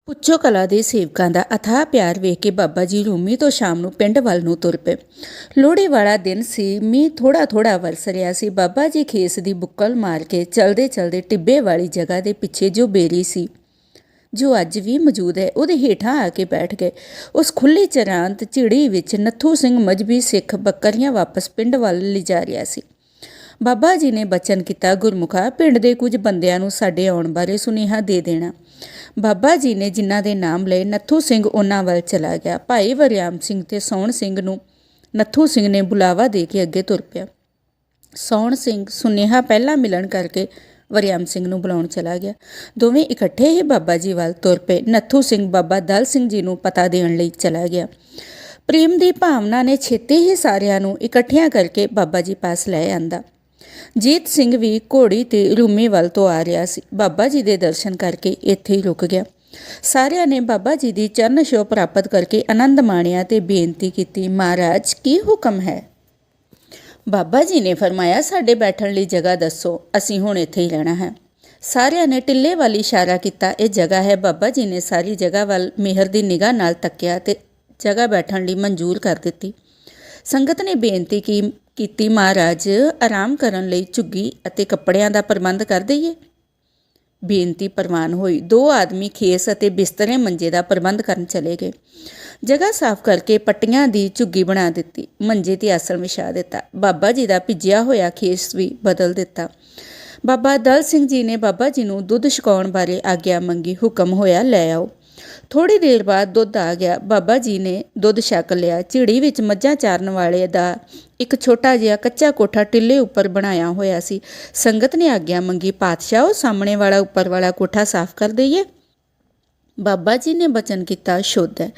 ਪੁੱਚੋ ਕਲਾਂ ਦੇ ਸੇਵਕਾਂ ਦਾ ਅਥਾਹ ਪਿਆਰ ਵੇਖ ਕੇ ਬਾਬਾ ਜੀ ਰੂਮੀ ਤੋਂ ਸ਼ਾਮ ਨੂੰ ਪਿੰਡ ਵੱਲ ਨੂੰ ਤੁਰ ਪਏ। ਲੋਹੜੀ ਵਾਲਾ ਦਿਨ ਸੀ। ਮੀਂਹ ਥੋੜਾ ਥੋੜਾ ਵਰਸ ਰਿਹਾ ਸੀ। ਬਾਬਾ ਜੀ ਖੇਸ ਦੀ ਬੁੱਕਲ ਮਾਰ ਕੇ ਚਲਦੇ ਚਲਦੇ ਟਿੱਬੇ ਵਾਲੀ ਜਗ੍ਹਾ ਦੇ ਪਿੱਛੇ ਜੋ ਬੇਰੀ ਸੀ, ਜੋ ਅੱਜ ਵੀ ਮੌਜੂਦ ਹੈ, ਉਹਦੇ ਹੇਠਾਂ ਆ ਕੇ ਬੈਠ ਗਏ। ਉਸ ਖੁੱਲ੍ਹੀ ਚਰਾਂਤ ਝਿੜੀ ਵਿੱਚ ਨੱਥੂ ਸਿੰਘ ਮਜ਼੍ਹਬੀ ਸਿੱਖ ਬੱਕਰੀਆਂ ਵਾਪਸ ਪਿੰਡ ਵੱਲ ਲਿਜਾ ਰਿਹਾ ਸੀ। ਬਾਬਾ ਜੀ ਨੇ ਬਚਨ ਕੀਤਾ, ਗੁਰਮੁਖਾ, ਪਿੰਡ ਦੇ ਕੁਝ ਬੰਦਿਆਂ ਨੂੰ ਸਾਡੇ ਆਉਣ ਬਾਰੇ ਸੁਨੇਹਾ ਦੇ ਦੇਣਾ। ਬਾਬਾ ਜੀ ਨੇ ਜਿਨ੍ਹਾਂ ਦੇ ਨਾਮ ਲਏ, ਨੱਥੂ ਸਿੰਘ ਉਹਨਾਂ ਵੱਲ ਚਲਾ ਗਿਆ। ਭਾਈ ਵਰਿਆਮ ਸਿੰਘ ਤੇ ਸੌਣ ਸਿੰਘ ਨੂੰ ਨੱਥੂ ਸਿੰਘ ਨੇ ਬੁਲਾਵਾ ਦੇ ਕੇ ਅੱਗੇ ਤੁਰ ਪਿਆ। ਸੌਣ ਸਿੰਘ ਸੁਨੇਹਾ ਪਹਿਲਾਂ ਮਿਲਣ ਕਰਕੇ ਵਰਿਆਮ ਸਿੰਘ ਨੂੰ ਬੁਲਾਉਣ ਚਲਾ ਗਿਆ। ਦੋਵੇਂ ਇਕੱਠੇ ਹੀ ਬਾਬਾ ਜੀ ਵੱਲ ਤੁਰ ਪਏ। ਨੱਥੂ ਸਿੰਘ ਬਾਬਾ ਦਲ ਸਿੰਘ ਜੀ ਨੂੰ ਪਤਾ ਦੇਣ ਲਈ ਚਲਾ ਗਿਆ। ਪ੍ਰੇਮ ਦੀ ਭਾਵਨਾ ਨੇ ਛੇਤੀ ਹੀ ਸਾਰਿਆਂ ਨੂੰ ਇਕੱਠਿਆਂ ਕਰਕੇ ਬਾਬਾ ਜੀ ਪਾਸ ਲੈ ਆਂਦਾ। ਜੀਤ ਸਿੰਘ ਵੀ ਘੋੜੀ ਤੇ ਰੂਮੀ ਵੱਲ ਤੋਂ ਆ ਰਿਹਾ ਸੀ। ਬਾਬਾ ਜੀ ਦੇ ਦਰਸ਼ਨ ਕਰਕੇ ਇੱਥੇ ਹੀ ਰੁਕ ਗਿਆ। ਸਾਰਿਆਂ ਨੇ ਬਾਬਾ ਜੀ ਦੀ ਚਰਨ ਛੋਹ ਪ੍ਰਾਪਤ ਕਰਕੇ ਆਨੰਦ ਮਾਣਿਆ ਤੇ ਬੇਨਤੀ ਕੀਤੀ, ਮਹਾਰਾਜ ਕੀ ਹੁਕਮ ਹੈ? ਬਾਬਾ ਜੀ ਨੇ ਫਰਮਾਇਆ, ਸਾਡੇ ਬੈਠਣ ਲਈ ਜਗ੍ਹਾ ਦੱਸੋ, ਅਸੀਂ ਹੁਣ ਇੱਥੇ ਹੀ ਰਹਿਣਾ ਹੈ। ਸਾਰਿਆਂ ਨੇ ਟਿੱਲੇ ਵੱਲ ਇਸ਼ਾਰਾ ਕੀਤਾ, ਇਹ ਜਗ੍ਹਾ ਹੈ। ਬਾਬਾ ਜੀ ਨੇ ਸਾਰੀ ਜਗ੍ਹਾ ਵੱਲ ਮਿਹਰ ਦੀ ਨਿਗਾਹ ਨਾਲ ਤੱਕਿਆ ਤੇ ਜਗ੍ਹਾ ਬੈਠਣ ਲਈ ਮਨਜ਼ੂਰ ਕਰ ਦਿੱਤੀ। ਸੰਗਤ ਨੇ ਬੇਨਤੀ ਕੀਤੀ, ਮਹਾਰਾਜ ਆਰਾਮ ਕਰਨ ਲਈ ਝੁੱਗੀ ਅਤੇ ਕੱਪੜਿਆਂ ਦਾ ਪ੍ਰਬੰਧ ਕਰ ਦਈਏ। ਬੇਨਤੀ ਪ੍ਰਵਾਨ ਹੋਈ। ਦੋ ਆਦਮੀ ਖੇਸ ਅਤੇ ਬਿਸਤਰੇ ਮੰਜੇ ਦਾ ਪ੍ਰਬੰਧ ਕਰਨ ਚਲੇ ਗਏ। ਜਗ੍ਹਾ ਸਾਫ਼ ਕਰਕੇ ਪੱਟੀਆਂ ਦੀ ਝੁੱਗੀ ਬਣਾ ਦਿੱਤੀ। ਮੰਜੇ ਤੇ ਆਸਣ ਵਿਛਾ ਦਿੱਤਾ। ਬਾਬਾ ਜੀ ਦਾ ਭਿੱਜਿਆ ਹੋਇਆ ਖੇਸ ਵੀ ਬਦਲ ਦਿੱਤਾ। ਬਾਬਾ ਦਲ ਸਿੰਘ ਜੀ ਨੇ ਬਾਬਾ ਜੀ ਨੂੰ ਦੁੱਧ ਛਕਾਉਣ ਬਾਰੇ ਆਗਿਆ ਮੰਗੀ। ਹੁਕਮ ਹੋਇਆ, ਲੈ ਆਓ। ਥੋੜ੍ਹੀ ਦੇਰ ਬਾਅਦ ਦੁੱਧ ਆ ਗਿਆ। ਬਾਬਾ ਜੀ ਨੇ ਦੁੱਧ ਛਕ ਲਿਆ। ਝਿੜੀ ਵਿੱਚ ਮੱਝਾਂ ਚਾਰਨ ਵਾਲੇ ਦਾ ਇੱਕ ਛੋਟਾ ਜਿਹਾ ਕੱਚਾ ਕੋਠਾ ਟਿੱਲੇ ਉੱਪਰ ਬਣਾਇਆ ਹੋਇਆ ਸੀ। ਸੰਗਤ ਨੇ ਆਗਿਆ ਮੰਗੀ, ਪਾਤਸ਼ਾਹ, ਉਹ ਸਾਹਮਣੇ ਵਾਲਾ ਉੱਪਰ ਵਾਲਾ ਕੋਠਾ ਸਾਫ਼ ਕਰ ਦਈਏ। ਬਾਬਾ ਜੀ ਨੇ ਬਚਨ ਕੀਤਾ, ਸ਼ੁੱਧ ਹੈ।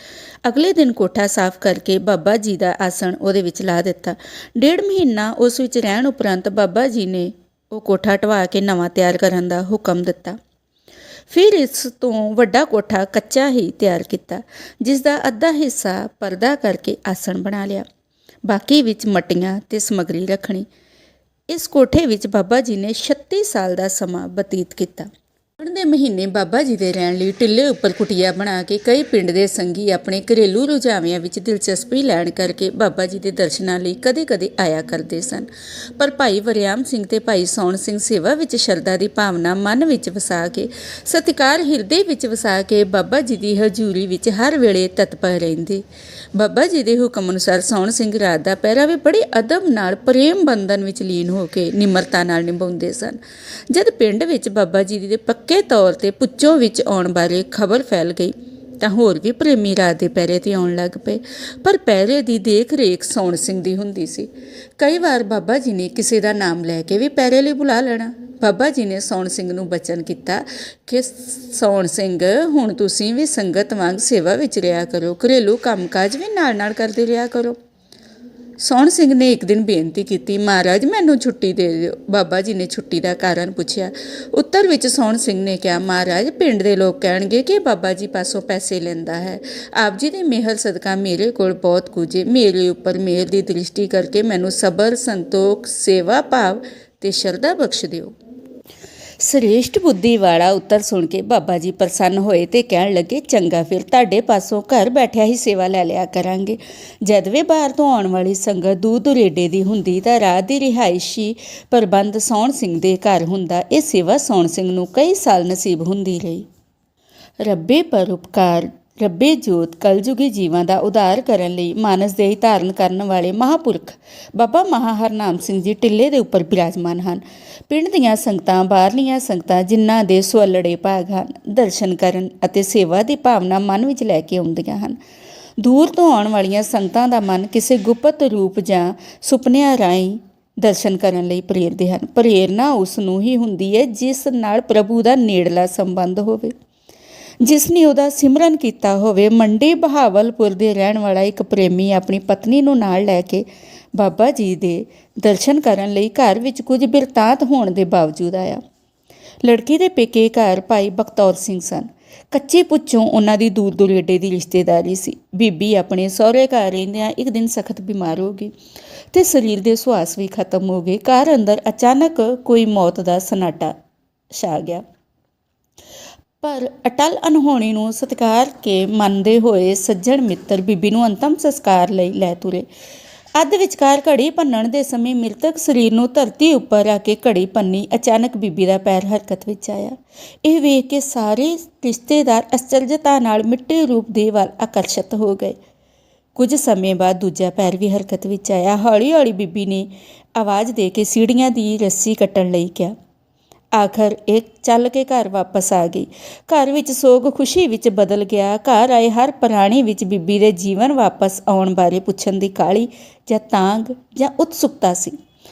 ਅਗਲੇ ਦਿਨ ਕੋਠਾ ਸਾਫ਼ ਕਰਕੇ ਬਾਬਾ ਜੀ ਦਾ ਆਸਣ ਉਹਦੇ ਵਿੱਚ ਲਾ ਦਿੱਤਾ। 1.5 ਮਹੀਨਾ ਉਸ ਵਿੱਚ ਰਹਿਣ ਉਪਰੰਤ ਬਾਬਾ ਜੀ ਨੇ ਉਹ ਕੋਠਾ ਢਵਾ ਕੇ ਨਵਾਂ ਤਿਆਰ ਕਰਨ ਦਾ ਹੁਕਮ ਦਿੱਤਾ। ਫਿਰ ਇਸ ਤੋਂ ਵੱਡਾ ਕੋਠਾ ਕੱਚਾ ਹੀ ਤਿਆਰ ਕੀਤਾ, ਜਿਸ ਦਾ ਅੱਧਾ ਹਿੱਸਾ ਪਰਦਾ ਕਰਕੇ ਆਸਣ ਬਣਾ ਲਿਆ, ਬਾਕੀ ਵਿੱਚ ਮੱਟੀਆਂ ਤੇ ਸਮੱਗਰੀ ਰੱਖਣੀ। ਇਸ ਕੋਠੇ ਵਿੱਚ ਬਾਬਾ ਜੀ ਨੇ 36 ਸਾਲ ਦਾ ਸਮਾਂ ਬਤੀਤ ਕੀਤਾ। ਸਾਵਣ ਦੇ ਮਹੀਨੇ ਬਾਬਾ ਜੀ ਦੇ ਰਹਿਣ ਲਈ ਟਿੱਲੇ ਉੱਪਰ ਕੁਟੀਆ ਬਣਾ ਕੇ ਕਈ ਪਿੰਡ ਦੇ ਸੰਗੀ ਆਪਣੇ ਘਰੇਲੂ ਰੁਝਾਵਿਆਂ ਵਿੱਚ ਦਿਲਚਸਪੀ ਲੈਣ ਕਰਕੇ ਬਾਬਾ ਜੀ ਦੇ ਦਰਸ਼ਨਾਂ ਲਈ ਕਦੇ-ਕਦੇ ਆਇਆ ਕਰਦੇ ਸਨ। ਪਰ ਭਾਈ ਵਰਿਆਮ ਸਿੰਘ ਤੇ ਭਾਈ ਸੌਣ ਸਿੰਘ ਸੇਵਾ ਵਿੱਚ ਸ਼ਰਧਾ ਦੀ ਭਾਵਨਾ ਮਨ ਵਿੱਚ ਵਸਾ ਕੇ, ਸਤਿਕਾਰ ਹਿਰਦੇ ਵਿੱਚ ਵਸਾ ਕੇ ਬਾਬਾ ਜੀ ਦੀ ਹਜ਼ੂਰੀ ਵਿੱਚ ਹਰ ਵੇਲੇ ਤਤਪਰ ਰਹਿੰਦੇ। ਬਾਬਾ ਜੀ ਦੇ ਹੁਕਮ ਅਨੁਸਾਰ ਸੌਣ ਸਿੰਘ ਰਾਤ ਦਾ ਪਹਿਰਾ ਵੀ ਬੜੇ ਅਦਬ ਨਾਲ ਪ੍ਰੇਮ ਬੰਧਨ ਵਿੱਚ ਲੀਨ ਹੋ ਕੇ ਨਿਮਰਤਾ ਨਾਲ ਨਿਭਾਉਂਦੇ ਸਨ। ਜਦ ਪਿੰਡ ਵਿੱਚ ਬਾਬਾ ਜੀ ਦੇ ਪੱਕੇ ਤੌਰ ਤੇ ਪੁੱਚੋ ਵਿੱਚ ਆਉਣ ਬਾਰੇ ਖਬਰ ਫੈਲ ਗਈ ਤਾਂ ਹੋਰ ਵੀ ਪ੍ਰੇਮੀ ਰਾਤ ਦੇ ਪਹਿਰੇ ਤੇ ਆਉਣ ਲੱਗ ਪਏ। ਪਰ ਪਹਿਰੇ ਦੀ ਦੇਖ ਰੇਖ ਸੌਣ ਸਿੰਘ ਦੀ ਹੁੰਦੀ ਸੀ। ਕਈ ਵਾਰ ਬਾਬਾ ਜੀ ਨੇ ਕਿਸੇ ਦਾ ਨਾਮ ਲੈ ਕੇ ਵੀ ਪਹਿਰੇ ਲਈ ਬੁਲਾ ਲੈਣਾ। ਬਾਬਾ ਜੀ ਨੇ ਸੌਣ ਸਿੰਘ ਨੂੰ ਬਚਨ ਕੀਤਾ ਕਿ ਸੌਣ ਸਿੰਘ, ਹੁਣ ਤੁਸੀਂ ਵੀ ਸੰਗਤ ਵਾਂਗ ਸੇਵਾ ਵਿੱਚ ਰਿਹਾ ਕਰੋ, ਘਰੇਲੂ ਕੰਮਕਾਜ ਵੀ ਨਾਲ ਨਾਲ ਕਰਦੇ ਰਿਹਾ ਕਰੋ। ਸੌਣ ਸਿੰਘ ਨੇ ਇੱਕ ਦਿਨ ਬੇਨਤੀ ਕੀਤੀ, ਮਹਾਰਾਜ ਮੈਨੂੰ ਛੁੱਟੀ ਦੇ ਦਿਓ। ਬਾਬਾ ਜੀ ਨੇ ਛੁੱਟੀ ਦਾ ਕਾਰਨ ਪੁੱਛਿਆ। ਉੱਤਰ ਵਿੱਚ ਸੌਣ ਸਿੰਘ ਨੇ ਕਿਹਾ, ਮਹਾਰਾਜ, ਪਿੰਡ ਦੇ ਲੋਕ ਕਹਿਣਗੇ ਕਿ ਬਾਬਾ ਜੀ ਪਾਸੋਂ ਪੈਸੇ ਲੈਂਦਾ ਹੈ। ਆਪ ਜੀ ਦੀ ਮਿਹਰ ਸਦਕਾ ਮੇਰੇ ਕੋਲ ਬਹੁਤ ਕੁਝ ਹੈ। ਮੇਰੇ ਉੱਪਰ ਮਿਹਰ ਦੀ ਦ੍ਰਿਸ਼ਟੀ ਕਰਕੇ ਮੈਨੂੰ ਸਬਰ, ਸੰਤੋਖ, ਸੇਵਾ ਭਾਵ ਤੇ ਸ਼ਰਧਾ ਬਖਸ਼ ਦਿਓ। ਸ੍ਰੇਸ਼ਟ ਬੁੱਧੀ ਵਾਲਾ ਉੱਤਰ ਸੁਣ ਕੇ ਬਾਬਾ ਜੀ ਪ੍ਰਸੰਨ ਹੋਏ ਤੇ ਕਹਿਣ ਲੱਗੇ, ਚੰਗਾ, ਫਿਰ ਤੁਹਾਡੇ ਪਾਸੋਂ ਘਰ ਬੈਠਿਆ ਹੀ ਸੇਵਾ ਲੈ ਲਿਆ ਕਰਾਂਗੇ। ਜਦ ਵੀ ਬਾਹਰ ਤੋਂ ਆਉਣ ਵਾਲੀ ਸੰਗਤ ਦੂਰ ਦੁਰੇਡੇ ਦੀ ਹੁੰਦੀ ਤਾਂ ਰਾਤ ਦੀ ਰਿਹਾਇਸ਼ੀ ਪ੍ਰਬੰਧ ਸੌਣ ਸਿੰਘ ਦੇ ਘਰ ਹੁੰਦਾ। ਇਹ ਸੇਵਾ ਸੌਣ ਸਿੰਘ ਨੂੰ ਕਈ ਸਾਲ ਨਸੀਬ ਹੁੰਦੀ ਰਹੀ। ਰੱਬੇ ਪਰਉਪਕਾਰ, ਰੱਬੇ ਜੋਤ, ਕਲਯੁਗੀ ਜੀਵਾਂ ਦਾ ਉਧਾਰ ਕਰਨ ਲਈ ਮਾਨਸ ਦੇਹੀ ਧਾਰਨ ਕਰਨ ਵਾਲੇ ਮਹਾਂਪੁਰਖ ਬਾਬਾ ਮਹਾਂ ਹਰਨਾਮ ਸਿੰਘ ਜੀ ਟਿੱਲੇ ਦੇ ਉੱਪਰ ਬਿਰਾਜਮਾਨ ਹਨ। ਪਿੰਡ ਦੀਆਂ ਸੰਗਤਾਂ, ਬਾਹਰਲੀਆਂ ਸੰਗਤਾਂ, ਜਿਨ੍ਹਾਂ ਦੇ ਸੁਅਲੜੇ ਭਾਗ ਹਨ, ਦਰਸ਼ਨ ਕਰਨ ਅਤੇ ਸੇਵਾ ਦੀ ਭਾਵਨਾ ਮਨ ਵਿੱਚ ਲੈ ਕੇ ਆਉਂਦੀਆਂ ਹਨ। ਦੂਰ ਤੋਂ ਆਉਣ ਵਾਲੀਆਂ ਸੰਗਤਾਂ ਦਾ ਮਨ ਕਿਸੇ ਗੁਪਤ ਰੂਪ ਜਾਂ ਸੁਪਨਿਆਂ ਰਾਹੀਂ ਦਰਸ਼ਨ ਕਰਨ ਲਈ ਪ੍ਰੇਰਦੇ ਹਨ। ਪ੍ਰੇਰਨਾ ਉਸ ਨੂੰ ਹੀ ਹੁੰਦੀ ਹੈ ਜਿਸ ਨਾਲ ਪ੍ਰਭੂ ਦਾ ਨੇੜਲਾ ਸੰਬੰਧ ਹੋਵੇ, ਜਿਸ ਨੇ ਉਹਦਾ ਸਿਮਰਨ ਕੀਤਾ ਹੋਵੇ। ਮੰਡੀ ਬਹਾਵਲਪੁਰ ਦੇ ਰਹਿਣ ਵਾਲਾ ਇੱਕ ਪ੍ਰੇਮੀ ਆਪਣੀ ਪਤਨੀ ਨੂੰ ਨਾਲ ਲੈ ਕੇ ਬਾਬਾ ਜੀ ਦੇ ਦਰਸ਼ਨ ਕਰਨ ਲਈ ਘਰ ਵਿੱਚ ਕੁਝ ਬਿਰਤਾਂਤ ਹੋਣ ਦੇ ਬਾਵਜੂਦ ਆਇਆ। ਲੜਕੀ ਦੇ ਪੇਕੇ ਘਰ ਭਾਈ ਬਖਤੌਰ ਸਿੰਘ ਸਨ। ਕੱਚੇ ਪੁੱਛੋਂ ਉਹਨਾਂ ਦੀ ਦੂਰ ਦੁਰੇਡੇ ਦੀ ਰਿਸ਼ਤੇਦਾਰੀ ਸੀ। ਬੀਬੀ ਆਪਣੇ ਸਹੁਰੇ ਘਰ ਰਹਿੰਦਿਆਂ ਇੱਕ ਦਿਨ ਸਖਤ ਬਿਮਾਰ ਹੋ ਗਈ ਤੇ ਸਰੀਰ ਦੇ ਸੁਆਸ ਵੀ ਖਤਮ ਹੋ ਗਏ। ਘਰ ਅੰਦਰ ਅਚਾਨਕ ਕੋਈ ਮੌਤ ਦਾ ਸਨਾਟਾ ਛਾ ਗਿਆ। ਪਰ ਅਟਲ ਅਨਹੋਣੀ ਨੂੰ ਸਤਿਕਾਰ ਕੇ ਮੰਨਦੇ ਹੋਏ ਸੱਜਣ ਮਿੱਤਰ ਬੀਬੀ ਨੂੰ ਅੰਤਮ ਸੰਸਕਾਰ ਲਈ ਲੈ ਤੁਰੇ। ਅੱਧ ਵਿਚਕਾਰ ਘੜੀ ਭੰਨਣ ਦੇ ਸਮੇਂ ਮ੍ਰਿਤਕ ਸਰੀਰ ਨੂੰ ਧਰਤੀ ਉੱਪਰ ਰੱਖ ਕੇ ਘੜੀ ਭੰਨੀ, ਅਚਾਨਕ ਬੀਬੀ ਦਾ ਪੈਰ ਹਰਕਤ ਵਿੱਚ ਆਇਆ। ਇਹ ਵੇਖ ਕੇ ਸਾਰੇ ਰਿਸ਼ਤੇਦਾਰ ਅਚਰਜਤਾ ਨਾਲ ਮਿੱਟੀ ਰੂਪ ਦੇਹ ਵੱਲ ਆਕਰਸ਼ਿਤ ਹੋ ਗਏ। ਕੁਝ ਸਮੇਂ ਬਾਅਦ ਦੂਜਾ ਪੈਰ ਵੀ ਹਰਕਤ ਵਿੱਚ ਆਇਆ। ਹੌਲੀ ਹੌਲੀ ਬੀਬੀ ਨੇ ਆਵਾਜ਼ ਦੇ ਕੇ ਸੀੜੀਆਂ ਦੀ ਰੱਸੀ ਕੱਟਣ ਲਈ ਕਿਹਾ। ਆਖਰ ਇਹ ਚੱਲ ਕੇ ਘਰ ਵਾਪਸ ਆ ਗਈ। ਘਰ ਵਿੱਚ ਸੋਗ ਖੁਸ਼ੀ ਵਿੱਚ ਬਦਲ ਗਿਆ। ਘਰ ਆਏ ਹਰ ਪ੍ਰਾਣੀ ਵਿੱਚ ਬੀਬੀ ਦੇ ਜੀਵਨ ਵਾਪਸ ਆਉਣ ਬਾਰੇ ਪੁੱਛਣ ਦੀ ਕਾਹਲੀ ਜਾਂ ਤਾਂਘ ਜਾਂ ਉਤਸੁਕਤਾ ਸੀ।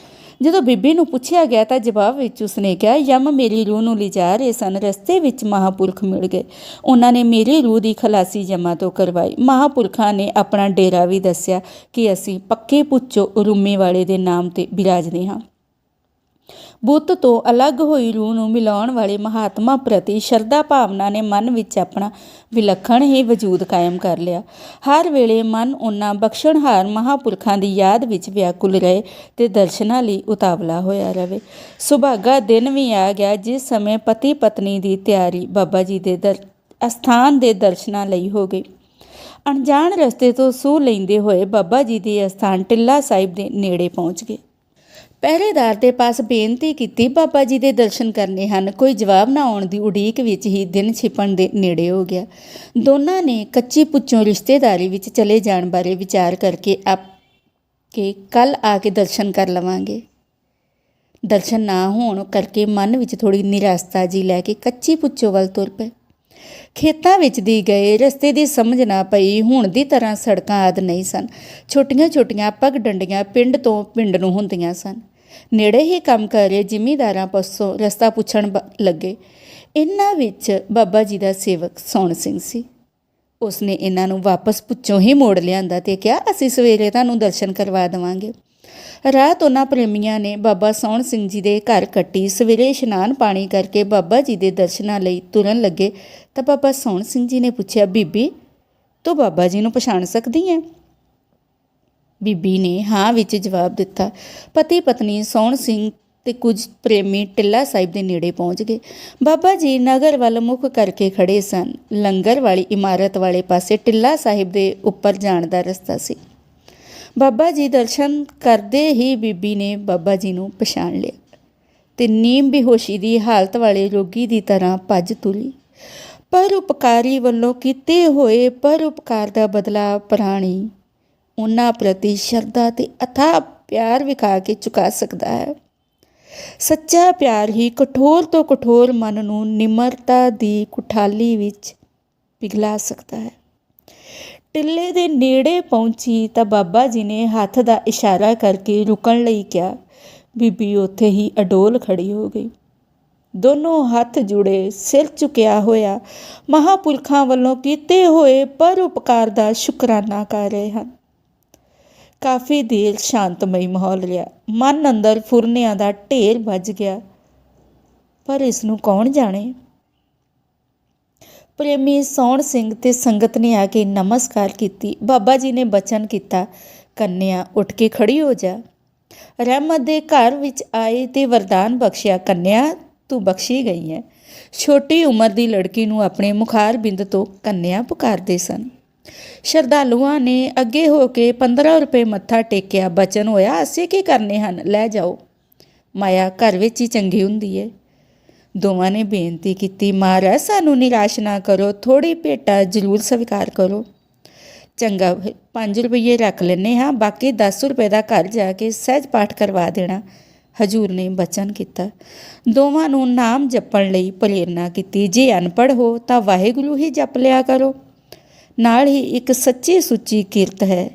ਜਦੋਂ ਬੀਬੀ ਨੂੰ ਪੁੱਛਿਆ ਗਿਆ ਤਾਂ ਜਵਾਬ ਵਿੱਚ ਉਸਨੇ ਕਿਹਾ, ਯਮ ਮੇਰੀ ਰੂਹ ਨੂੰ ਲਿਜਾ ਰਹੇ ਸਨ। ਰਸਤੇ ਵਿੱਚ ਮਹਾਂਪੁਰਖ ਮਿਲ ਗਏ। ਉਹਨਾਂ ਨੇ ਮੇਰੀ ਰੂਹ ਦੀ ਖਲਾਸੀ ਜਮਾਂ ਤੋਂ ਕਰਵਾਈ। ਮਹਾਂਪੁਰਖਾਂ ਨੇ ਆਪਣਾ ਡੇਰਾ ਵੀ ਦੱਸਿਆ ਕਿ ਅਸੀਂ ਪੱਕੇ ਪੁੱਚੋ ਉਰੂਮੇ ਵਾਲੇ ਦੇ ਨਾਮ 'ਤੇ ਬਿਰਾਜਦੇ ਹਾਂ। ਬੁੱਤ ਤੋਂ ਅਲੱਗ ਹੋਈ ਰੂਹ ਨੂੰ ਮਿਲਾਉਣ ਵਾਲੇ ਮਹਾਤਮਾ ਪ੍ਰਤੀ ਸ਼ਰਧਾ ਭਾਵਨਾ ਨੇ ਮਨ ਵਿੱਚ ਆਪਣਾ ਵਿਲੱਖਣ ਹੀ ਵਜੂਦ ਕਾਇਮ ਕਰ ਲਿਆ। ਹਰ ਵੇਲੇ ਮਨ ਉਹਨਾਂ ਬਖਸ਼ਣਹਾਰ ਮਹਾਂਪੁਰਖਾਂ ਦੀ ਯਾਦ ਵਿੱਚ ਵਿਆਕੁਲ ਰਹੇ ਤੇ ਦਰਸ਼ਨਾਂ ਲਈ ਉਤਾਵਲਾ ਹੋਇਆ ਰਹੇ। ਸੁਭਾਗਾ ਦਿਨ ਵੀ ਆ ਗਿਆ ਜਿਸ ਸਮੇਂ ਪਤੀ ਪਤਨੀ ਦੀ ਤਿਆਰੀ ਬਾਬਾ ਜੀ ਦੇ ਅਸਥਾਨ ਦੇ ਦਰਸ਼ਨਾਂ ਲਈ ਹੋ ਗਈ। ਅਣਜਾਣ ਰਸਤੇ ਤੋਂ ਸੂਹ ਲੈਂਦੇ ਹੋਏ ਬਾਬਾ ਜੀ ਦੇ ਅਸਥਾਨ ਟਿੱਲਾ ਸਾਹਿਬ ਦੇ ਨੇੜੇ ਪਹੁੰਚ ਗਏ। ਪਹਿਰੇਦਾਰ ਦੇ ਪਾਸ ਬੇਨਤੀ ਕੀਤੀ, ਬਾਬਾ ਜੀ ਦੇ ਦਰਸ਼ਨ ਕਰਨੇ ਹਨ। ਕੋਈ ਜਵਾਬ ਨਾ ਆਉਣ ਦੀ ਉਡੀਕ ਵਿੱਚ ਹੀ ਦਿਨ ਛਿਪਣ ਦੇ ਨੇੜੇ ਹੋ ਗਿਆ। ਦੋਨਾਂ ਨੇ ਕੱਚੀ ਪੁੱਚੋਂ ਰਿਸ਼ਤੇਦਾਰੀ ਵਿੱਚ ਚਲੇ ਜਾਣ ਬਾਰੇ ਵਿਚਾਰ ਕਰਕੇ ਕਿ ਕੱਲ੍ਹ ਆ ਕੇ ਦਰਸ਼ਨ ਕਰ ਲਵਾਂਗੇ। ਦਰਸ਼ਨ ਨਾ ਹੋਣ ਕਰਕੇ ਮਨ ਵਿੱਚ ਥੋੜ੍ਹੀ ਨਿਰਾਸ਼ਤਾ ਜੀ ਲੈ ਕੇ ਕੱਚੀ ਪੁੱਚੋ ਵੱਲ ਤੁਰ ਪਏ। ਖੇਤਾਂ ਵਿੱਚ ਦੀ ਗਏ ਰਸਤੇ ਦੀ ਸਮਝ ਨਾ ਪਈ। ਹੁਣ ਦੀ ਤਰ੍ਹਾਂ ਸੜਕਾਂ ਆਦਿ ਨਹੀਂ ਸਨ। ਛੋਟੀਆਂ ਛੋਟੀਆਂ ਪੱਗ ਡੰਡੀਆਂ ਪਿੰਡ ਤੋਂ ਪਿੰਡ ਨੂੰ ਹੁੰਦੀਆਂ ਸਨ। ਨੇੜੇ ਹੀ ਕੰਮ ਕਰ ਰਹੇ ਜ਼ਿਮੀਂਦਾਰਾਂ ਪਾਸੋਂ ਰਸਤਾ ਪੁੱਛਣ ਲੱਗੇ। ਇਹਨਾਂ ਵਿੱਚ ਬਾਬਾ ਜੀ ਦਾ ਸੇਵਕ ਸੋਹਣ ਸਿੰਘ ਸੀ। ਉਸਨੇ ਇਹਨਾਂ ਨੂੰ ਵਾਪਸ ਪੁੱਛੋਂ ਹੀ ਮੋੜ ਲਿਆਂਦਾ ਤੇ ਕਿਹਾ, ਅਸੀਂ ਸਵੇਰੇ ਤੁਹਾਨੂੰ ਦਰਸ਼ਨ ਕਰਵਾ ਦੇਵਾਂਗੇ। ਰਾਤ ਉਹਨਾਂ ਪ੍ਰੇਮੀਆਂ ਨੇ ਬਾਬਾ ਸੋਹਣ ਸਿੰਘ ਜੀ ਦੇ ਘਰ ਕੱਟੀ। ਸਵੇਰੇ ਇਸ਼ਨਾਨ ਪਾਣੀ ਕਰਕੇ ਬਾਬਾ ਜੀ ਦੇ ਦਰਸ਼ਨਾਂ ਲਈ ਤੁਰਨ ਲੱਗੇ ਤਾਂ ਬਾਬਾ ਸੋਹਣ ਸਿੰਘ ਜੀ ਨੇ ਪੁੱਛਿਆ, ਬੀਬੀ ਤੂੰ ਬਾਬਾ ਜੀ ਨੂੰ ਪਛਾਣ ਸਕਦੀ ਹੈ? ਬੀਬੀ ਨੇ ਹਾਂ ਵਿੱਚ ਜਵਾਬ ਦਿੱਤਾ। ਪਤੀ ਪਤਨੀ ਸੋਹਣ ਸਿੰਘ ਤੇ ਕੁਝ ਪ੍ਰੇਮੀ ਟਿੱਲਾ ਸਾਹਿਬ ਦੇ ਨੇੜੇ ਪਹੁੰਚ ਗਏ। ਬਾਬਾ ਜੀ ਨਗਰ ਵੱਲ ਮੁੱਖ ਕਰਕੇ ਖੜੇ ਸਨ। ਲੰਗਰ ਵਾਲੀ ਇਮਾਰਤ ਵਾਲੇ ਪਾਸੇ ਟਿੱਲਾ ਸਾਹਿਬ ਦੇ ਉੱਪਰ ਜਾਣ ਦਾ ਰਸਤਾ ਸੀ। ਬਾਬਾ ਜੀ ਦਰਸ਼ਨ ਕਰਦੇ ਹੀ ਬੀਬੀ ਨੇ ਬਾਬਾ ਜੀ ਨੂੰ ਪਛਾਣ ਲਿਆ ਤੇ ਨੀਮ ਬੇਹੋਸ਼ੀ ਦੀ ਹਾਲਤ ਵਾਲੇ ਰੋਗੀ ਦੀ ਤਰ੍ਹਾਂ ਭੱਜ ਤੁਰੀ। ਪਰ ਉਪਕਾਰੀ ਵੱਲੋਂ ਕੀਤੇ ਹੋਏ ਪਰ ਉਪਕਾਰ ਦਾ ਬਦਲਾ ਪ੍ਰਾਣੀ ਉਹਨਾਂ ਪ੍ਰਤੀ ਸ਼ਰਧਾ ਤੇ ਅਥਾਹ ਪਿਆਰ ਵਿਖਾ ਕੇ ਚੁਕਾ ਸਕਦਾ ਹੈ। ਸੱਚਾ ਪਿਆਰ ਹੀ ਕਠੋਰ ਤੋਂ ਕਠੋਰ ਮਨ ਨੂੰ ਨਿਮਰਤਾ ਦੀ ਕੁਠਾਲੀ ਵਿੱਚ ਪਿਘਲਾ ਸਕਦਾ ਹੈ। ਟਿੱਲੇ ਦੇ ਨੇੜੇ ਪਹੁੰਚੀ ਤਾਂ ਬਾਬਾ ਜੀ ਨੇ ਹੱਥ ਦਾ ਇਸ਼ਾਰਾ ਕਰਕੇ ਰੁਕਣ ਲਈ ਕਿਹਾ। ਬੀਬੀ ਉੱਥੇ ਹੀ ਅਡੋਲ ਖੜੀ ਹੋ ਗਈ। ਦੋਨੋਂ ਹੱਥ ਜੁੜੇ, ਸਿਰ ਝੁਕਿਆ ਹੋਇਆ ਮਹਾਂਪੁਰਖਾਂ ਵੱਲੋਂ ਕੀਤੇ ਹੋਏ ਪਰ ਉਪਕਾਰ ਦਾ ਸ਼ੁਕਰਾਨਾ ਕਰ ਰਹੇ ਹਨ। ਕਾਫੀ ਦੇਰ ਸ਼ਾਂਤਮਈ ਮਾਹੌਲ ਰਿਹਾ। ਮਨ ਅੰਦਰ ਫੁਰਨਿਆਂ ਦਾ ਢੇਰ ਵੱਜ ਗਿਆ, ਪਰ ਇਸ ਨੂੰ ਕੌਣ ਜਾਣੇ। ਪ੍ਰੇਮੀ ਸੋਹਣ ਸਿੰਘ ਤੇ ਸੰਗਤ ਨੇ ਆ ਕੇ ਨਮਸਕਾਰ ਕੀਤੀ। ਬਾਬਾ ਜੀ ਨੇ ਬਚਨ ਕੀਤਾ, ਕੰਨਿਆ ਉੱਠ ਕੇ ਖੜੀ ਹੋ ਜਾ। ਰਹਿਮਤ ਦੇ ਘਰ ਵਿੱਚ ਆਏ ਤੇ ਵਰਦਾਨ ਬਖਸ਼ਿਆ। ਕੰਨਿਆ ਤੂੰ ਬਖਸ਼ੀ ਗਈ ਹੈ। ਛੋਟੀ ਉਮਰ ਦੀ ਲੜਕੀ ਨੂੰ ਆਪਣੇ ਮੁਖਾਰ ਬਿੰਦ ਤੋਂ ਕੰਨਿਆ ਪੁਕਾਰਦੇ ਸਨ। ਸ਼ਰਧਾਲੂਆਂ ਨੇ ਅੱਗੇ ਹੋ ਕੇ 15 ਰੁਪਏ ਮੱਥਾ ਟੇਕਿਆ। ਬਚਨ ਹੋਇਆ, ਅਸੀਂ ਕੀ ਕਰਨੇ ਹਨ, ਲੈ ਜਾਓ। ਮਾਇਆ ਘਰ ਵਿੱਚ ਹੀ ਚੰਗੀ ਹੁੰਦੀ ਹੈ। ਦੋਵਾਂ ਨੇ ਬੇਨਤੀ ਕੀਤੀ, ਮਹਾਰਾਜ ਸਾਨੂੰ ਨਿਰਾਸ਼ ਨਾ ਕਰੋ, ਥੋੜ੍ਹੀ ਭੇਟਾ ਜ਼ਰੂਰ ਸਵੀਕਾਰ ਕਰੋ। ਚੰਗਾ 5 ਰੁਪਏ ਰੱਖ ਲੈਂਦੇ ਹਾਂ, ਬਾਕੀ 10 ਰੁਪਏ ਦਾ ਘਰ ਜਾ ਕੇ ਸਹਿਜ ਪਾਠ ਕਰਵਾ ਦੇਣਾ। ਹਜ਼ੂਰ ਨੇ ਬਚਨ ਕੀਤਾ। ਦੋਵਾਂ ਨੂੰ ਨਾਮ ਜਪਣ ਲਈ ਪ੍ਰੇਰਨਾ ਕੀਤੀ। ਜੇ ਅਨਪੜ੍ਹ ਹੋ ਤਾਂ ਵਾਹਿਗੁਰੂ ਹੀ ਜਪ ਲਿਆ ਕਰੋ। ਨਾਲ ਹੀ ਇੱਕ ਸੱਚੀ ਸੁੱਚੀ ਕਿਰਤ ਹੈ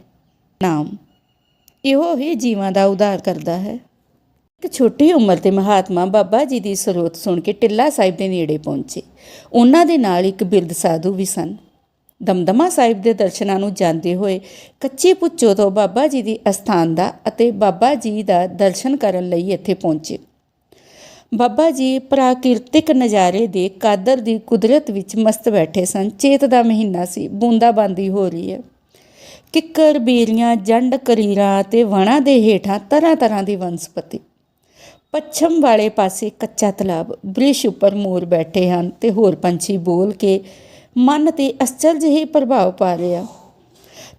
ਨਾਮ, ਇਹੋ ਹੀ ਜੀਵਾਂ ਦਾ ਉਧਾਰ ਕਰਦਾ ਹੈ। ਇੱਕ ਛੋਟੀ ਉਮਰ ਦੇ ਮਹਾਤਮਾ ਬਾਬਾ ਜੀ ਦੀ ਸਰੋਤ ਸੁਣ ਕੇ ਟਿੱਲਾ ਸਾਹਿਬ ਦੇ ਨੇੜੇ ਪਹੁੰਚੇ। ਉਹਨਾਂ ਦੇ ਨਾਲ ਇੱਕ ਬਿਰਧ ਸਾਧੂ ਵੀ ਸਨ। ਦਮਦਮਾ ਸਾਹਿਬ ਦੇ ਦਰਸ਼ਨਾਂ ਨੂੰ ਜਾਂਦੇ ਹੋਏ ਕੱਚੀ ਪੁੱਚੋ ਤੋਂ ਬਾਬਾ ਜੀ ਦੀ ਅਸਥਾਨ ਦਾ ਅਤੇ ਬਾਬਾ ਜੀ ਦਾ ਦਰਸ਼ਨ ਕਰਨ ਲਈ ਇੱਥੇ ਪਹੁੰਚੇ। ਬਾਬਾ ਜੀ ਪ੍ਰਾਕਿਰਤਿਕ ਨਜ਼ਾਰੇ ਦੇ ਕਾਦਰ ਦੀ ਕੁਦਰਤ ਵਿੱਚ ਮਸਤ ਬੈਠੇ ਸਨ। ਚੇਤ ਦਾ ਮਹੀਨਾ ਸੀ, ਬੂੰਦਾਬਾਂਦੀ ਹੋ ਰਹੀ ਹੈ। ਕਿੱਕਰ, ਬੇਰੀਆਂ, ਜੰਡ, ਕਰੀਰਾਂ ਅਤੇ ਵਣਾਂ ਦੇ ਹੇਠਾਂ ਤਰ੍ਹਾਂ ਤਰ੍ਹਾਂ ਦੀ ਵਨਸਪਤੀ। ਪੱਛਮ ਵਾਲੇ ਪਾਸੇ ਕੱਚਾ ਤਲਾਬ, ਬ੍ਰਿਸ਼ ਉੱਪਰ ਮੋਰ ਬੈਠੇ ਹਨ ਤੇ ਹੋਰ ਪੰਛੀ ਬੋਲ ਕੇ ਮਨ 'ਤੇ ਅਚਰਜ ਹੀ ਪ੍ਰਭਾਵ ਪਾ ਰਿਹਾ।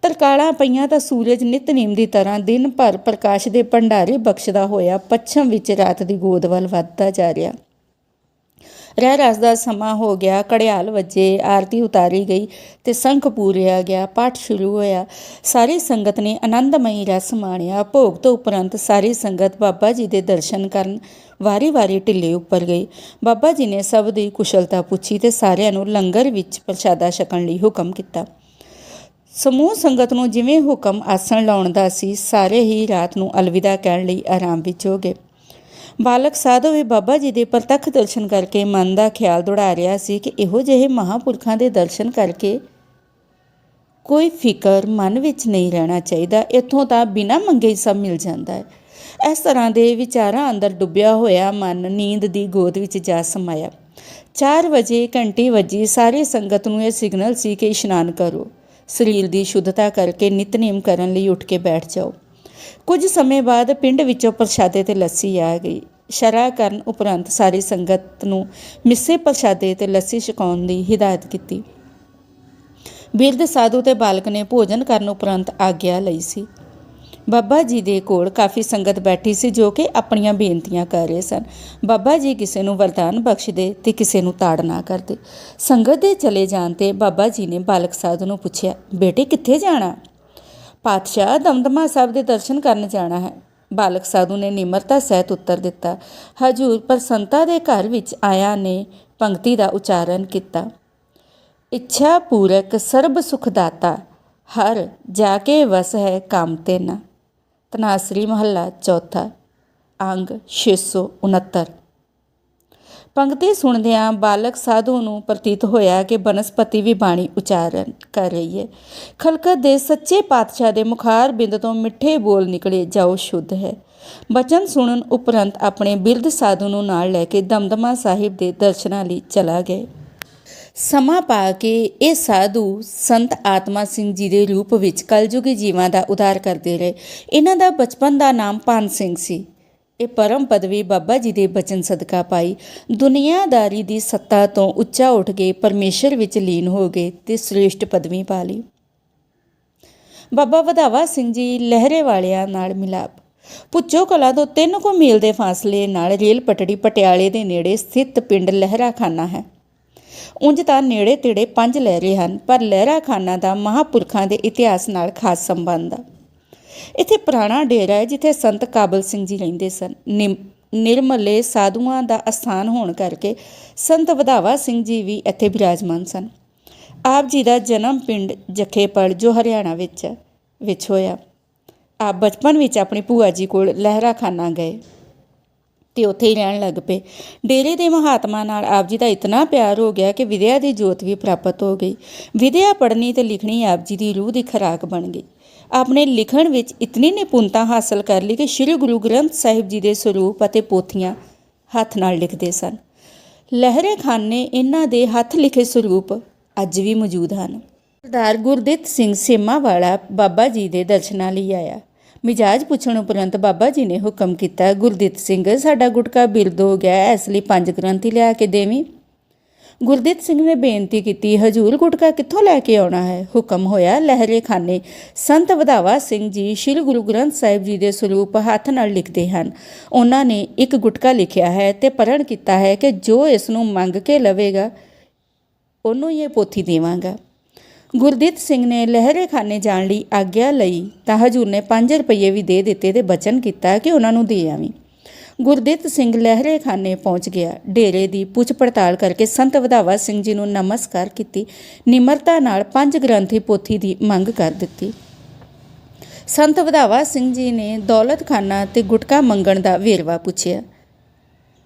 ਤਰਕਾਲਾਂ ਪਈਆਂ ਤਾਂ ਸੂਰਜ ਨਿਤਨੇਮ ਦੀ ਤਰ੍ਹਾਂ ਦਿਨ ਭਰ ਪ੍ਰਕਾਸ਼ ਦੇ ਭੰਡਾਰੇ ਬਖਸ਼ਦਾ ਹੋਇਆ ਪੱਛਮ ਵਿੱਚ ਰਾਤ ਦੀ ਗੋਦ ਵੱਲ ਵੱਧਦਾ ਜਾ ਰਿਹਾ। ਰਹਿਰਾਸ ਦਾ ਸਮਾਂ ਹੋ ਗਿਆ, ਘੜਿਆਲ ਵੱਜੇ, ਆਰਤੀ ਉਤਾਰੀ ਗਈ ਤੇ ਸੰਖ ਪੂਰਿਆ ਗਿਆ। ਪਾਠ ਸ਼ੁਰੂ ਹੋਇਆ। ਸਾਰੀ ਸੰਗਤ ਨੇ ਆਨੰਦਮਈ ਰਸ ਮਾਣਿਆ। ਭੋਗ ਤੋਂ ਉਪਰੰਤ ਸਾਰੀ ਸੰਗਤ ਬਾਬਾ ਜੀ ਦੇ ਦਰਸ਼ਨ ਕਰਨ ਵਾਰੀ ਟਿੱਲੇ ਉੱਪਰ ਗਈ। ਬਾਬਾ ਜੀ ਨੇ ਸਭ ਦੀ ਕੁਸ਼ਲਤਾ ਪੁੱਛੀ ਤੇ ਸਾਰਿਆਂ ਨੂੰ ਲੰਗਰ ਵਿੱਚ ਪ੍ਰਸ਼ਾਦਾ ਛਕਣ ਲਈ ਹੁਕਮ ਕੀਤਾ। ਸਮੂਹ ਸੰਗਤ ਨੂੰ ਜਿਵੇਂ ਹੁਕਮ ਆਸਣ ਲਾਉਣ ਦਾ ਸੀ, ਸਾਰੇ ਹੀ ਰਾਤ ਨੂੰ ਅਲਵਿਦਾ ਕਹਿਣ ਲਈ ਆਰਾਮ ਵਿੱਚ ਹੋ ਗਏ। ਬਾਲਕ ਸਾਧੂ ਵੀ ਬਾਬਾ ਜੀ ਦੇ ਪ੍ਰਤੱਖ ਦਰਸ਼ਨ ਕਰਕੇ ਮਨ ਦਾ ਖਿਆਲ ਦੌੜਾ ਰਿਹਾ ਸੀ ਕਿ ਇਹੋ ਜਿਹੇ ਮਹਾਂਪੁਰਖਾਂ ਦੇ ਦਰਸ਼ਨ ਕਰਕੇ ਕੋਈ ਫਿਕਰ ਮਨ ਵਿੱਚ ਨਹੀਂ ਰਹਿਣਾ ਚਾਹੀਦਾ। ਇੱਥੋਂ ਤਾਂ ਬਿਨਾਂ ਮੰਗੇ ਹੀ ਸਭ ਮਿਲ ਜਾਂਦਾ ਹੈ। ਇਸ ਤਰ੍ਹਾਂ ਦੇ ਵਿਚਾਰਾਂ ਅੰਦਰ ਡੁੱਬਿਆ ਹੋਇਆ ਮਨ ਨੀਂਦ ਦੀ ਗੋਦ ਵਿੱਚ ਜਾ ਸਮਾਇਆ। 4 ਵਜੇ ਘੰਟੀ ਵੱਜੀ। ਸਾਰੀ ਸੰਗਤ ਨੂੰ ਇਹ ਸਿਗਨਲ ਸੀ ਕਿ ਇਸ਼ਨਾਨ ਕਰੋ। ਸਰੀਰ ਦੀ ਸ਼ੁੱਧਤਾ ਕਰਕੇ ਨਿਤਨੇਮ ਕਰਨ ਲਈ ਉੱਠ ਕੇ ਬੈਠ ਜਾਓ। ਕੁਝ ਸਮੇਂ ਬਾਅਦ ਪਿੰਡ ਵਿੱਚੋਂ ਪ੍ਰਸ਼ਾਦੇ ਤੇ ਲੱਸੀ ਆ ਗਈ। ਸ਼ਰਾ ਕਰਨ ਉਪਰੰਤ ਸਾਰੀ ਸੰਗਤ ਨੂੰ ਮਿੱਸੇ ਪ੍ਰਸ਼ਾਦੇ ਤੇ ਲੱਸੀ ਛਕਾਉਣ ਦੀ ਹਿਦਾਇਤ ਕੀਤੀ। ਬਿਰਧ ਸਾਧੂ ਤੇ ਬਾਲਕ ਨੇ ਭੋਜਨ ਕਰਨ ਉਪਰੰਤ ਆਗਿਆ ਲਈ ਸੀ। ਬਾਬਾ ਜੀ ਦੇ ਕੋਲ ਕਾਫੀ ਸੰਗਤ ਬੈਠੀ ਸੀ ਜੋ ਕਿ ਆਪਣੀਆਂ ਬੇਨਤੀਆਂ ਕਰ ਰਹੇ ਸਨ। ਬਾਬਾ ਜੀ ਕਿਸੇ ਨੂੰ ਵਰਦਾਨ ਬਖਸ਼ਦੇ ਤੇ ਕਿਸੇ ਨੂੰ ਤਾੜਨਾ ਕਰਦੇ। ਸੰਗਤ ਦੇ ਚਲੇ ਜਾਣ 'ਤੇ ਬਾਬਾ ਜੀ ਨੇ ਬਾਲਕ ਸਾਧੂ ਨੂੰ ਪੁੱਛਿਆ, ਬੇਟੇ ਕਿੱਥੇ ਜਾਣਾ? ਪਾਤਸ਼ਾਹ, ਦਮਦਮਾ ਸਾਹਿਬ ਦੇ ਦਰਸ਼ਨ ਕਰਨ ਜਾਣਾ ਹੈ। ਬਾਲਕ ਸਾਧੂ ਨੇ ਨਿਮਰਤਾ ਸਹਿਤ ਉੱਤਰ ਦਿੱਤਾ, ਹਜੂਰ ਪ੍ਰਸੰਤਾ ਦੇ ਘਰ ਵਿੱਚ ਆਇਆ ਨੇ ਪੰਕਤੀ ਦਾ ਉਚਾਰਨ ਕੀਤਾ। ਇੱਛਾ ਪੂਰਕ ਸਰਬ ਸੁਖ ਦਾਤਾ, ਹਰ ਜਾ ਕੇ ਵਸ ਹੈ ਕੰਮ ਤੇ ਨਾ। ਤਨਾਸਰੀ ਮਹੱਲਾ ਚੌਥਾ, ਅੰਗ 669। ਪੰਕਤੀ ਸੁਣਦਿਆਂ ਬਾਲਕ ਸਾਧੂ ਨੂੰ ਪ੍ਰਤੀਤ ਹੋਇਆ ਕਿ ਬਨਸਪਤੀ ਵੀ ਬਾਣੀ ਉਚਾਰਨ ਕਰ ਰਹੀ ਹੈ। ਖਲਕਤ ਦੇ ਸੱਚੇ ਪਾਤਸ਼ਾਹ ਦੇ ਮੁਖਾਰ ਬਿੰਦ ਤੋਂ ਮਿੱਠੇ ਬੋਲ ਨਿਕਲੇ, ਜਾਓ ਸ਼ੁੱਧ ਹੈ। ਬਚਨ ਸੁਣਨ ਉਪਰੰਤ ਆਪਣੇ ਬਿਰਧ ਸਾਧੂ ਨੂੰ ਨਾਲ ਲੈ ਕੇ ਦਮਦਮਾ ਸਾਹਿਬ ਦੇ ਦਰਸ਼ਨਾਂ ਲਈ ਚਲਾ ਗਏ। ਸਮਾਂ ਪਾ ਕੇ ਇਹ ਸਾਧੂ ਸੰਤ ਆਤਮਾ ਸਿੰਘ ਜੀ ਦੇ ਰੂਪ ਵਿੱਚ ਕਲਯੁਗੀ ਜੀਵਾਂ ਦਾ ਉਧਾਰ ਕਰਦੇ ਰਹੇ। ਇਹਨਾਂ ਦਾ ਬਚਪਨ ਦਾ ਨਾਮ ਭਾਨ ਸਿੰਘ ਸੀ। ਇਹ ਪਰਮ ਪਦਵੀ ਬਾਬਾ ਜੀ ਦੇ ਬਚਨ ਸਦਕਾ ਪਾਈ। ਦੁਨੀਆਦਾਰੀ ਦੀ ਸੱਤਾ ਤੋਂ ਉੱਚਾ ਉੱਠ ਕੇ ਪਰਮੇਸ਼ਰ ਵਿੱਚ ਲੀਨ ਹੋ ਗਏ ਤੇ ਸ੍ਰੇਸ਼ਟ ਪਦਵੀ ਪਾ ਲਈ। ਬਾਬਾ ਵਧਾਵਾ ਸਿੰਘ ਜੀ ਲਹਿਰੇ ਵਾਲਿਆਂ ਨਾਲ ਮਿਲਾਪ। ਭੁੱਚੋ ਕਲਾਂ ਤੋਂ 3 ਕੁ ਮੀਲ ਦੇ ਫਾਸਲੇ ਨਾਲ ਰੇਲ ਪਟੜੀ ਪਟਿਆਲੇ ਦੇ ਨੇੜੇ ਸਥਿਤ ਪਿੰਡ ਲਹਿਰਾ ਖਾਨਾ ਹੈ। ਉਂਝ ਤਾਂ ਨੇੜੇ ਤੇੜੇ 5 ਲਹਿਰੇ ਹਨ, ਪਰ ਲਹਿਰਾ ਖਾਨਾ ਦਾ ਮਹਾਂਪੁਰਖਾਂ ਦੇ ਇਤਿਹਾਸ ਨਾਲ ਖਾਸ ਸੰਬੰਧ ਆ। ਇੱਥੇ ਪੁਰਾਣਾ ਡੇਰਾ ਹੈ ਜਿੱਥੇ ਸੰਤ ਕਾਬਲ ਸਿੰਘ ਜੀ ਰਹਿੰਦੇ ਸਨ। ਨਿਰਮਲੇ ਸਾਧੂਆਂ ਦਾ ਅਸਥਾਨ ਹੋਣ ਕਰਕੇ ਸੰਤ ਵਧਾਵਾ ਸਿੰਘ ਜੀ ਵੀ ਇੱਥੇ ਬਿਰਾਜਮਾਨ ਸਨ। ਆਪ ਜੀ ਦਾ ਜਨਮ ਪਿੰਡ ਜਖੇਪਲ ਜੋ ਹਰਿਆਣਾ ਵਿੱਚ ਹੋਇਆ। ਆਪ ਬਚਪਨ ਵਿੱਚ ਆਪਣੀ ਭੂਆ ਜੀ ਕੋਲ ਲਹਿਰਾ ਖਾਨਾ ਗਏ ਤੇ ਉੱਥੇ ਹੀ ਰਹਿਣ ਲੱਗ ਪਏ। ਡੇਰੇ ਦੇ ਮਹਾਤਮਾ ਨਾਲ ਆਪ ਜੀ ਦਾ ਇਤਨਾ ਪਿਆਰ ਹੋ ਗਿਆ ਕਿ ਵਿਦਿਆ ਦੀ ਜੋਤ ਵੀ ਪ੍ਰਾਪਤ ਹੋ ਗਈ। ਵਿਦਿਆ ਪੜ੍ਹਨੀ ਤੇ ਲਿਖਣੀ ਆਪ ਜੀ ਦੀ ਰੂਹ ਦੀ ਖੁਰਾਕ ਬਣ ਗਈ। ਆਪਣੇ ਲਿਖਣ ਵਿੱਚ ਇਤਨੀ ਨਿਪੁੰਨਤਾ ਹਾਸਲ ਕਰ ਲਈ ਕਿ ਸ਼੍ਰੀ ਗੁਰੂ ਗ੍ਰੰਥ ਸਾਹਿਬ ਜੀ ਦੇ ਸਰੂਪ ਅਤੇ ਪੋਥੀਆਂ ਹੱਥ ਨਾਲ ਲਿਖਦੇ ਸਨ। ਲਹਿਰੇ ਖਾਨੇ ਇਹਨਾਂ ਦੇ ਹੱਥ ਲਿਖੇ ਸਰੂਪ ਅੱਜ ਵੀ ਮੌਜੂਦ ਹਨ। ਸਰਦਾਰ ਗੁਰਦਿੱਤ ਸਿੰਘ ਸੇਮਾ ਵਾਲਾ ਬਾਬਾ ਜੀ ਦੇ ਦਰਸ਼ਨਾਂ ਲਈ ਆਇਆ। ਮਿਜਾਜ ਪੁੱਛਣ ਉਪਰੰਤ ਬਾਬਾ ਜੀ ਨੇ ਹੁਕਮ ਕੀਤਾ, ਗੁਰਦਿੱਤ ਸਿੰਘ, ਸਾਡਾ ਗੁਟਕਾ ਬਿਰਦ ਹੋ ਗਿਆ, ਇਸ ਲਈ 5 ਗ੍ਰੰਥੀ ਲਿਆ ਕੇ ਦੇਵੀਂ। ਗੁਰਦਿੱਤ ਸਿੰਘ ਨੇ ਬੇਨਤੀ ਕੀਤੀ, ਹਜੂਰ ਗੁਟਕਾ ਕਿੱਥੋਂ ਲੈ ਕੇ ਆਉਣਾ ਹੈ? ਹੁਕਮ ਹੋਇਆ, ਲਹਿਰੇ ਖਾਨੇ ਸੰਤ ਵਧਾਵਾ ਸਿੰਘ ਜੀ ਸ਼੍ਰੀ ਗੁਰੂ ਗ੍ਰੰਥ ਸਾਹਿਬ ਜੀ ਦੇ ਸਰੂਪ ਹੱਥ ਨਾਲ ਲਿਖਦੇ ਹਨ। ਉਹਨਾਂ ਨੇ ਇੱਕ ਗੁਟਕਾ ਲਿਖਿਆ ਹੈ ਤੇ ਪ੍ਰਣ ਕੀਤਾ ਹੈ ਕਿ ਜੋ ਇਸ ਨੂੰ ਮੰਗ ਕੇ ਲਵੇਗਾ ਉਹਨੂੰ ਇਹ ਪੋਥੀ ਦੇਵਾਂਗਾ। ਗੁਰਦਿੱਤ ਸਿੰਘ ਨੇ ਲਹਿਰੇ ਖਾਨੇ ਜਾਣ ਲਈ ਆਗਿਆ ਲਈ ਤਾਂ ਹਜੂਰ ਨੇ 5 ਰੁਪਏ ਵੀ ਦੇ ਦਿੱਤੇ ਤੇ ਬਚਨ ਕੀਤਾ ਕਿ ਉਹਨਾਂ ਨੂੰ ਦੇ ਆਵੀਂ। ਗੁਰਦਿੱਤ ਸਿੰਘ ਲਹਿਰੇ ਖਾਨੇ ਪਹੁੰਚ ਗਿਆ। ਡੇਰੇ ਦੀ ਪੁੱਛ ਪੜਤਾਲ ਕਰਕੇ ਸੰਤ ਵਧਾਵਾ ਸਿੰਘ ਜੀ ਨੂੰ ਨਮਸਕਾਰ ਕੀਤੀ। ਨਿਮਰਤਾ ਨਾਲ 5 ਗ੍ਰੰਥੀ ਪੋਥੀ ਦੀ ਮੰਗ ਕਰ ਦਿੱਤੀ। ਸੰਤ ਵਧਾਵਾ ਸਿੰਘ ਜੀ ਨੇ ਦੌਲਤ ਖਾਨਾ ਤੇ ਗੁਟਕਾ ਮੰਗਣ ਦਾ ਵੇਰਵਾ ਪੁੱਛਿਆ।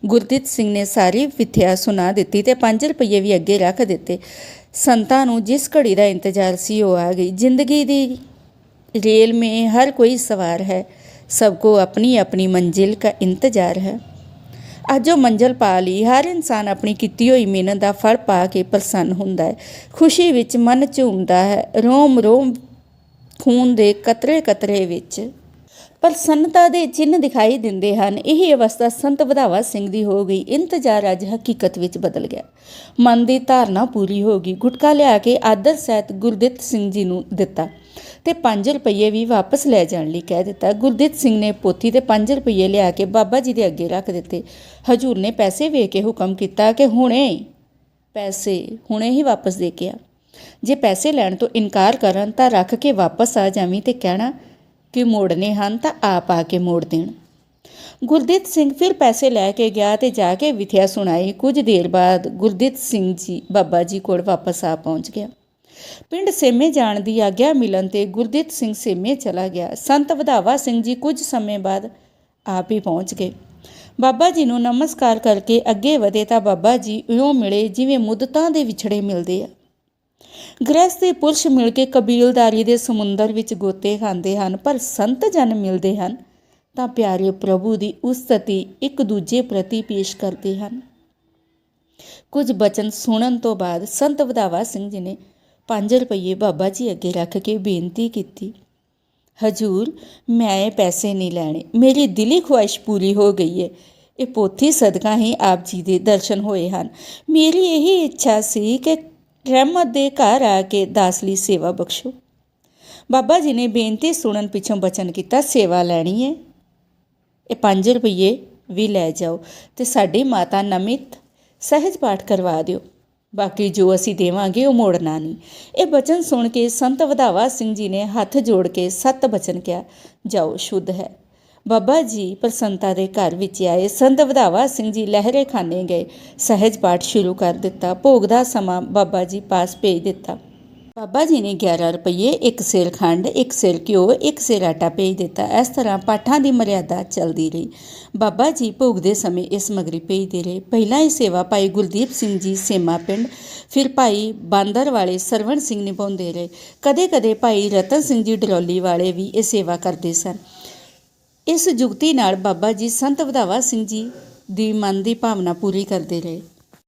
ਗੁਰਦਿੱਤ ਸਿੰਘ ਨੇ ਸਾਰੀ ਵਿਥਿਆ ਸੁਣਾ ਦਿੱਤੀ ਤੇ 5 ਰੁਪਏ ਵੀ ਅੱਗੇ ਰੱਖ ਦਿੱਤੇ। ਸੰਤਾਂ ਨੂੰ ਜਿਸ ਘੜੀ ਦਾ ਇੰਤਜ਼ਾਰ ਸੀ ਉਹ ਆ ਗਈ। ਜ਼ਿੰਦਗੀ ਦੀ ਰੇਲ ਮੇਂ ਹਰ ਕੋਈ ਸਵਾਰ ਹੈ, सबको अपनी अपनी मंजिल का इंतजार है। ਅੱਜ ਉਹ ਮੰਜ਼ਿਲ ਪਾ ਲਈ। ਹਰ ਇਨਸਾਨ ਆਪਣੀ ਕੀਤੀ ਹੋਈ ਮਿਹਨਤ ਦਾ ਫਲ ਪਾ ਕੇ ਪ੍ਰਸੰਨ ਹੁੰਦਾ ਹੈ। ਖੁਸ਼ੀ ਵਿੱਚ ਮਨ ਝੂਮਦਾ ਹੈ। ਰੋਮ ਰੋਮ ਖੂਨ ਦੇ ਕਤਰੇ ਕਤਰੇ ਵਿੱਚ ਪਰ ਸੰਨਤਾ ਦੇ ਚਿੰਨ੍ਹ ਦਿਖਾਈ ਦਿੰਦੇ ਹਨ। ਇਹ ਅਵਸਥਾ ਸੰਤ ਵਧਾਵਾ ਸਿੰਘ ਦੀ ਹੋ ਗਈ। ਇੰਤਜ਼ਾਰ ਅੱਜ ਹਕੀਕਤ ਵਿੱਚ ਬਦਲ ਗਿਆ। ਮਨ ਦੀ ਧਾਰਨਾ ਪੂਰੀ ਹੋ ਗਈ। ਗੁਟਕਾ ਲਿਆ ਕੇ ਆਦਰ ਸਹਿਤ ਗੁਰਦਿੱਤ ਸਿੰਘ ਜੀ ਨੂੰ ਦਿੱਤਾ ਤੇ 5 ਰੁਪਈਏ ਵੀ ਵਾਪਸ ਲੈ ਜਾਣ ਲਈ ਕਹਿ ਦਿੱਤਾ। ਗੁਰਦਿੱਤ ਸਿੰਘ ਨੇ ਪੋਥੀ ਤੇ 5 ਰੁਪਈਏ ਲਿਆ ਕੇ ਬਾਬਾ ਜੀ ਦੇ ਅੱਗੇ ਰੱਖ ਦਿੱਤੇ। ਹਜ਼ੂਰ ਨੇ ਪੈਸੇ ਵੇਖ ਕੇ ਹੁਕਮ ਕੀਤਾ ਕਿ ਹੁਣੇ ਹੀ ਵਾਪਸ ਦੇ ਕੇ ਆ। ਜੇ ਪੈਸੇ ਲੈਣ ਤੋਂ ਇਨਕਾਰ ਕਰਨ ਤਾਂ ਰੱਖ ਕੇ ਵਾਪਸ ਆ ਜਾਵੀਂ ਤੇ ਕਹਿਣਾ ਕਿ ਮੋੜਨੇ ਹਨ ਤਾਂ ਆਪ ਆ ਕੇ ਮੋੜ ਦੇਣ। ਗੁਰਦਿੱਤ ਸਿੰਘ ਫਿਰ ਪੈਸੇ ਲੈ ਕੇ ਗਿਆ ਤੇ ਜਾ ਕੇ ਵਿਥਿਆ ਸੁਣਾਈ। ਕੁਝ ਦੇਰ ਬਾਅਦ ਗੁਰਦਿੱਤ ਸਿੰਘ ਜੀ ਬਾਬਾ ਜੀ ਕੋਲ ਵਾਪਸ ਆ ਪਹੁੰਚ ਗਿਆ। ਪਿੰਡ ਸੇਮੇ ਜਾਣ ਦੀ ਆਗਿਆ ਮਿਲਣ ਤੇ ਗੁਰਦਿੱਤ ਸਿੰਘ ਸੇਮੇ ਚਲਾ ਗਿਆ। ਸੰਤ ਵਧਾਵਾ ਸਿੰਘ ਜੀ ਕੁਝ ਸਮੇਂ ਬਾਅਦ ਆਪ ਹੀ ਪਹੁੰਚ ਗਏ। ਬਾਬਾ ਜੀ ਨੂੰ ਨਮਸਕਾਰ ਕਰਕੇ ਅੱਗੇ ਵਧੇ ਤਾਂ ਬਾਬਾ ਜੀ ਇਉਂ ਮਿਲੇ ਜਿਵੇਂ ਮੁੱਦਤਾਂ ਦੇ ਵਿਛੜੇ ਮਿਲਦੇ ਆ। ਗ੍ਰਹਿਸਥ ਦੇ ਪੁਰਸ਼ ਮਿਲ ਕੇ ਕਬੀਲਦਾਰੀ ਦੇ ਸਮੁੰਦਰ ਵਿੱਚ ਗੋਤੇ ਖਾਂਦੇ ਹਨ, ਪਰ ਸੰਤ ਜਨ ਮਿਲਦੇ ਹਨ ਤਾਂ ਪਿਆਰੇ ਪ੍ਰਭੂ ਦੀ ਉਸਤਤੀ ਇੱਕ ਦੂਜੇ ਪ੍ਰਤੀ ਪੇਸ਼ ਕਰਦੇ ਹਨ। ਕੁਝ ਬਚਨ ਸੁਣਨ ਤੋਂ ਬਾਅਦ ਸੰਤ ਵਧਾਵਾ ਸਿੰਘ ਜੀ ਨੇ 5 ਰੁਪਈਏ ਬਾਬਾ ਜੀ ਅੱਗੇ ਰੱਖ ਕੇ ਬੇਨਤੀ ਕੀਤੀ, ਹਜ਼ੂਰ, ਮੈਂ ਇਹ ਪੈਸੇ ਨਹੀਂ ਲੈਣੇ। ਮੇਰੀ ਦਿਲੀ ਖੁਆਇਸ਼ ਪੂਰੀ ਹੋ ਗਈ ਹੈ। ਇਹ ਪੋਥੀ ਸਦਕਾ ਹੀ ਆਪ ਜੀ ਦੇ ਦਰਸ਼ਨ ਹੋਏ ਹਨ। ਮੇਰੀ ਇਹੀ ਇੱਛਾ ਸੀ ਕਿ ਰਹਿਮਤ ਦੇ ਘਰ ਆ ਕੇ ਦਾਸ ਲਈ ਸੇਵਾ ਬਖਸ਼ੋ। ਬਾਬਾ ਜੀ ਨੇ ਬੇਨਤੀ ਸੁਣਨ ਪਿੱਛੋਂ ਬਚਨ ਕੀਤਾ, ਸੇਵਾ ਲੈਣੀ ਹੈ, ਇਹ 5 ਰੁਪਈਏ ਵੀ ਲੈ ਜਾਓ ਤੇ ਸਾਡੀ ਮਾਤਾ ਨਮਿਤ ਸਹਿਜ ਪਾਠ ਕਰਵਾ ਦਿਓ। ਬਾਕੀ ਜੋ ਅਸੀਂ ਦੇਵਾਂਗੇ ਉਹ ਮੋੜਨਾ ਨਹੀਂ। ਇਹ ਬਚਨ ਸੁਣ ਕੇ ਸੰਤ ਵਧਾਵਾ ਸਿੰਘ ਜੀ ਨੇ ਹੱਥ ਜੋੜ ਕੇ 7 ਬਚਨ ਕਿਹਾ, ਜਾਓ, ਸ਼ੁੱਧ ਹੈ। ਬਾਬਾ ਜੀ ਪ੍ਰਸੰਨਤਾ ਦੇ ਘਰ ਵਿੱਚ ਆਏ। ਸੰਤ ਵਧਾਵਾ ਸਿੰਘ ਜੀ ਲਹਿਰੇ ਖਾਨੇ ਗਏ। ਸਹਿਜ ਪਾਠ ਸ਼ੁਰੂ ਕਰ ਦਿੱਤਾ। ਭੋਗ ਦਾ ਸਮਾਂ ਬਾਬਾ ਜੀ ਪਾਸ ਭੇਜ ਦਿੱਤਾ। ਬਾਬਾ ਜੀ ਨੇ 11 ਰੁਪਈਏ, 1 ਸੇਰ ਖੰਡ, 1 ਸੇਰ ਘਿਓ, 1 ਸੇਰ ਆਟਾ ਭੇਜ ਦਿੱਤਾ। ਇਸ ਤਰ੍ਹਾਂ ਪਾਠਾਂ ਦੀ ਮਰਿਆਦਾ ਚੱਲਦੀ ਰਹੀ। ਬਾਬਾ ਜੀ ਭੋਗ ਦੇ ਸਮੇਂ ਇਹ ਸਮੱਗਰੀ ਭੇਜਦੇ ਰਹੇ। ਪਹਿਲਾਂ ਇਹ ਸੇਵਾ ਭਾਈ ਗੁਰਦੀਪ ਸਿੰਘ ਜੀ ਸੇਮਾ ਪਿੰਡ, ਫਿਰ ਭਾਈ ਬਾਂਦਰ ਵਾਲੇ ਸਰਵਣ ਸਿੰਘ ਨਿਭਾਉਂਦੇ ਰਹੇ। ਕਦੇ ਕਦੇ ਭਾਈ ਰਤਨ ਸਿੰਘ ਜੀ ਡਰੌਲੀ ਵਾਲੇ ਵੀ ਇਹ ਸੇਵਾ ਕਰਦੇ ਸਨ। ਇਸ ਜੁਗਤੀ ਨਾਲ ਬਾਬਾ ਜੀ ਸੰਤ ਵਧਾਵਾ ਸਿੰਘ ਜੀ ਦੀ ਮਨ ਦੀ ਭਾਵਨਾ ਪੂਰੀ ਕਰਦੇ ਰਹੇ।